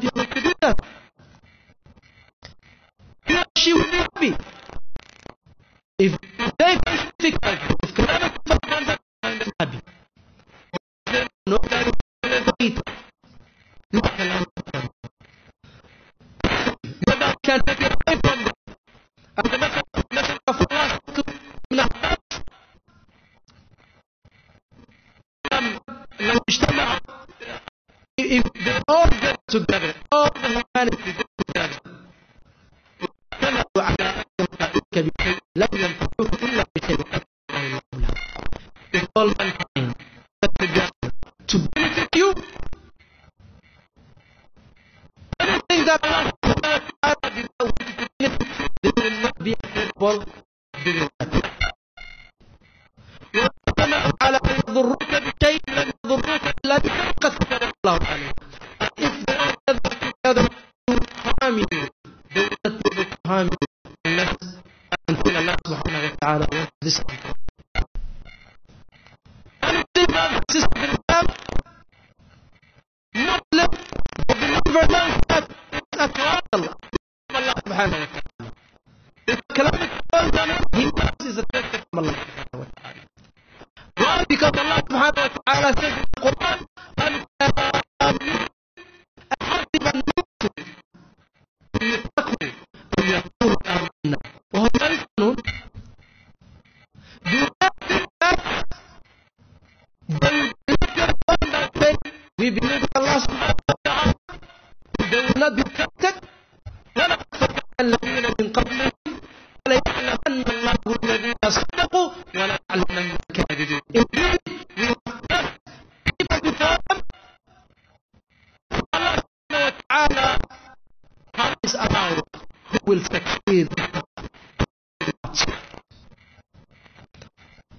you have to do that. He or she will be happy. If they face difficulty, if calamity comes, I'm happy. No calamity. No calamity. Nobody can take it away from them. And the message of Allah to if they all get together, all the humanity get together, كانوا على أن ينفعوك بشيء لم ينفعوك إلا بشيء if all mankind get together to benefit you, anything that Allah did not want to benefit, they will not be capable of doing that. وَاجْتَمَعُوا عَلَى أَنْ يَضُرُّوكَ بِشَيْءٍ لَمْ يَضُرُّوكَ إِلَّا بِشَيْءٍ قَدْ كَتَبَهُ اللَّهُ عَلَيْكَ. If they all gather together to harm you, they will not be able to harm you until Allah subhanahu wa ta'ala wants this to happen. And if they have sisters in Islam, Muslim, the believer knows that it's a command of Allah subhanahu wa ta'ala. If calamity comes on him, he knows it's a blessing from Allah subhanahu wa ta'ala. Why? Because Allah subhanahu wa ta'ala says in the Quran, أحسب الناس أن يتقوا أن يقولوا آمنا وهم لا يفتنون. Do not think that they will not that way. We believe in Allah subhanahu wa ta'ala. They will not be tempted. ولقد فتنا الذين من قبلهم فليعلمن الله الذين صدقوا وليعلمن الكاذبين. Indeed, we have people before them. Allah subhanahu wa ta'ala is about who will succeed.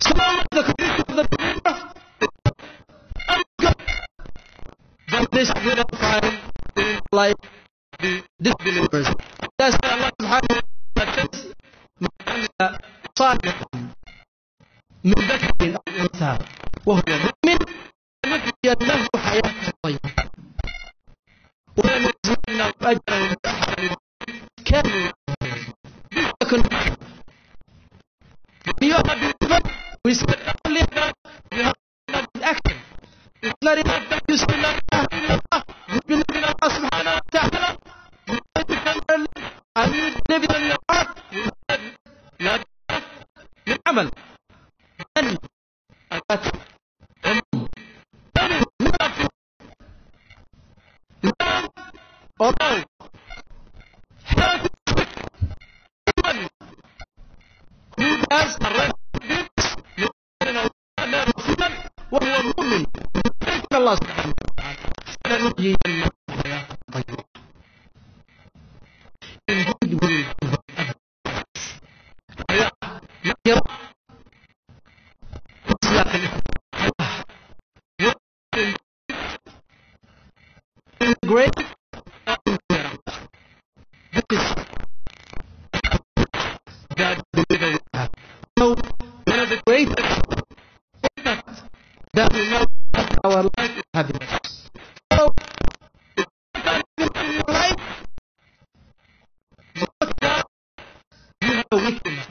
Some of the conditions of the believer are good, but this will not find in life the disbelievers. That's why Allah subhanahu wa ta'ala says, صالحا من ذكر أو أنثى وهو مؤمن فلنحيينه حياة طيبة ولنجزينهم أجرهم بأحسن كانوا يعملون. When you are a believer, we say only that you have not action. It's not enough that you say la ilaha illallah, you believe in Allah subhanahu wa ta'ala, you say it tenderly, and you believe it in your heart, you said la ilaha illallah. Then that although who does arrest وهو مؤمن بإذن الله سبحانه وتعالى فلنحيينه حياة طيبة. Indeed, we will great. This is that the believer will have. So, one of the greatest impacts that we know that our life is happiness. So, if you can live in your life, you have a weakness.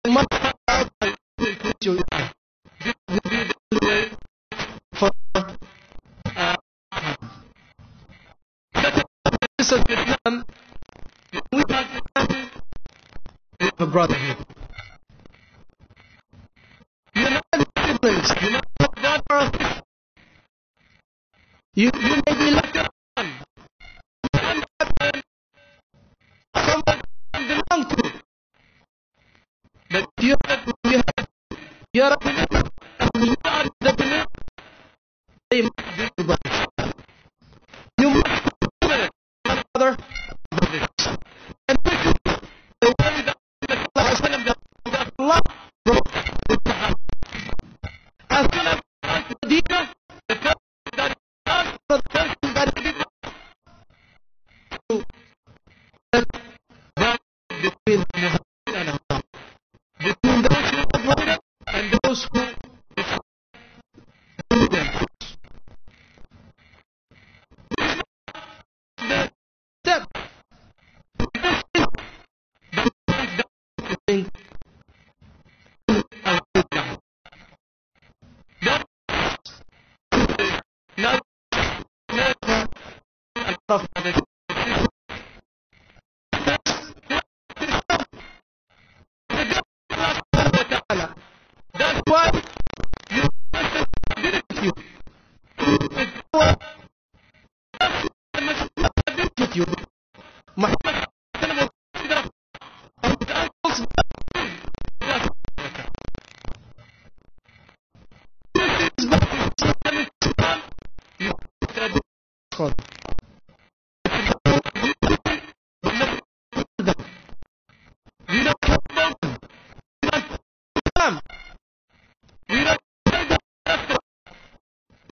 You must find out how to increase your life. This will be the only way for of Islam, we have a brotherhood. You're not siblings. You're not God or a sister. You may be like a son. Someone belong to. But you're a believer, and you are the believer. They must be the brothers. You must brother, and this is the way that Allah broke with Muhammad. As soon as Medina, the person that the person that did to that between Muhammad and Allah, between those who avoided and those who ta'ala. That's why you agree with you. With you. Muhammad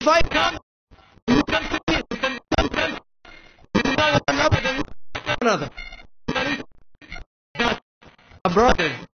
if I come, you can see me, you can another. A brother.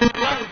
داخل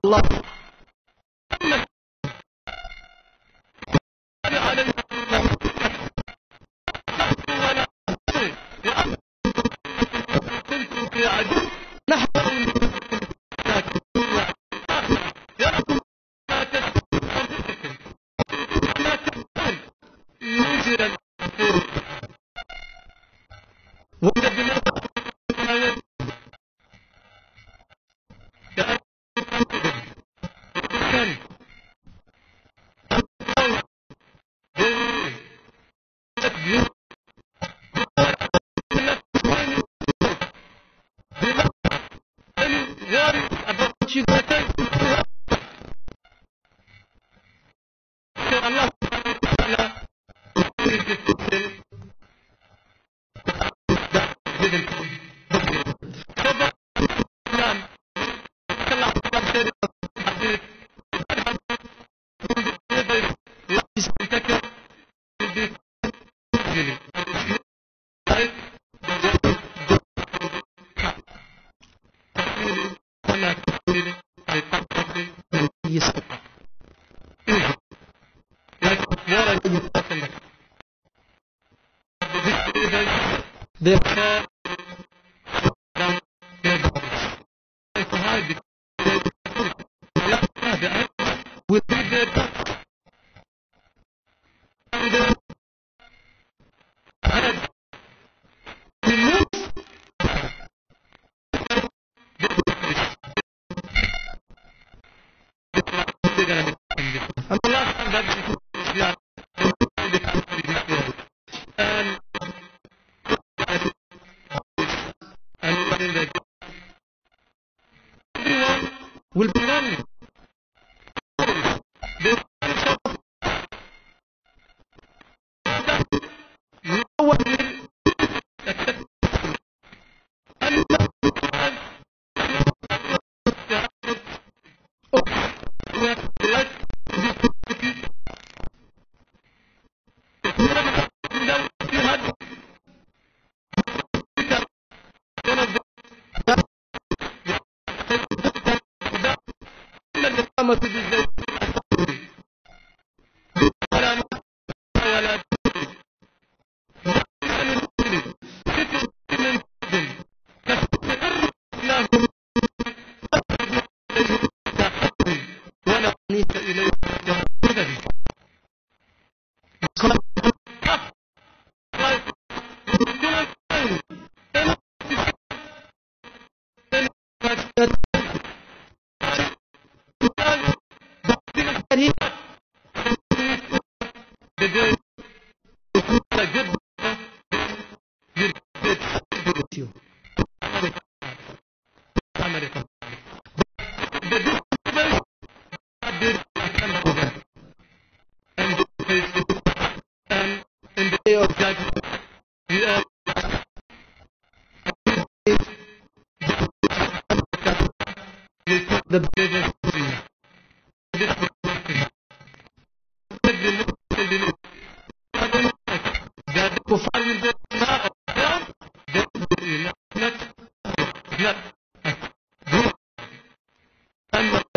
الله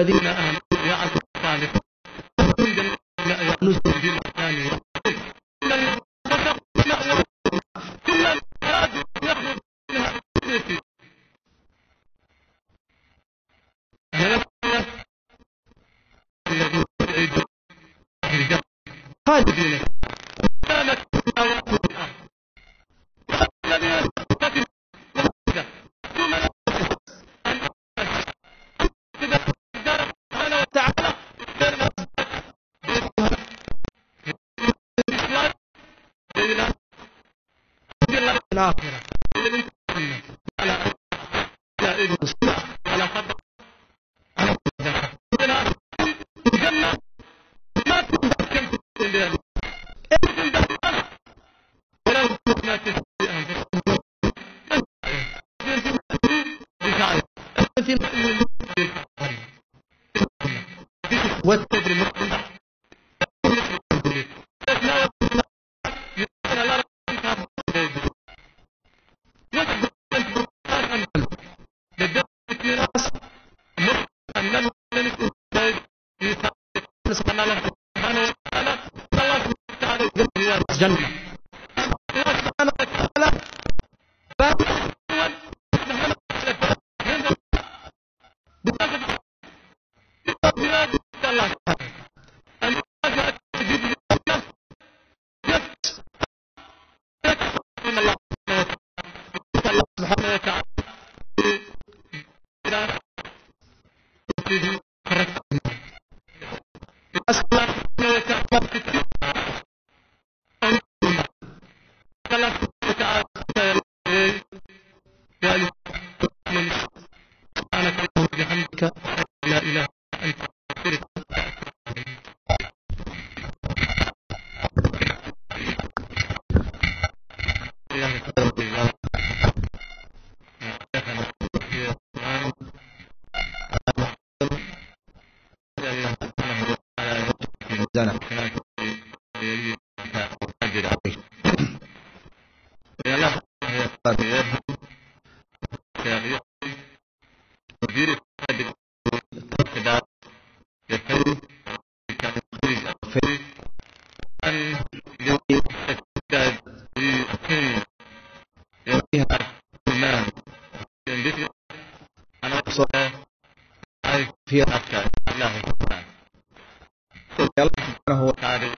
الذين آمنوا يعملوا الصالحات نزل بالثاني خالدين كانت الآخرة جنة لا إله فيها الله سبحانه وتعالى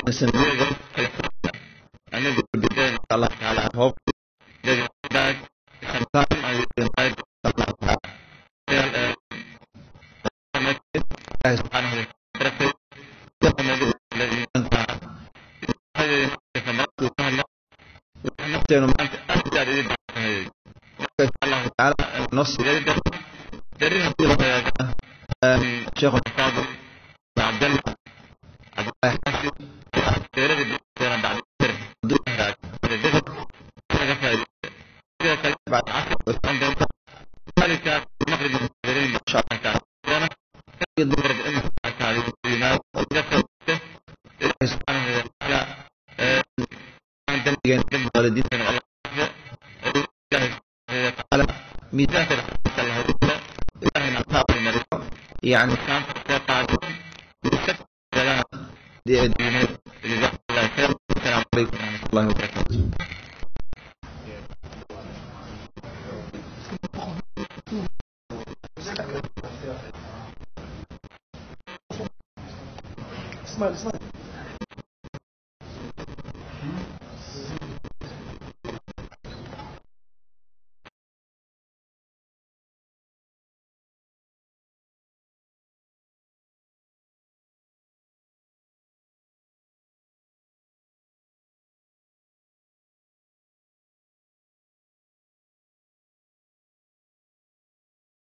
سنوية أنا بدي الله تعالى هوب jadi baik sampai baik Allah Taala subhanahu wa ta'ala الذي أنت هذه كمرت وكان نفسه ما أنت أجد الله تعالى نص يد dari Syekh Al-Fadhil Abdul Hasim dari dalam بعد بعد عشر عندهم ذلك مخرج المسافرين ما شاء الله تعالى كان يدبر بأن تعالى الدينات وذكر سبحانه وتعالى عندما ينتم والدين الله تعالى ميزات الله إلهنا طاقة المريض يعني كان قاعد بشكل دينات لجزاك الله خير. السلام عليكم ورحمة الله وبركاته. اسمع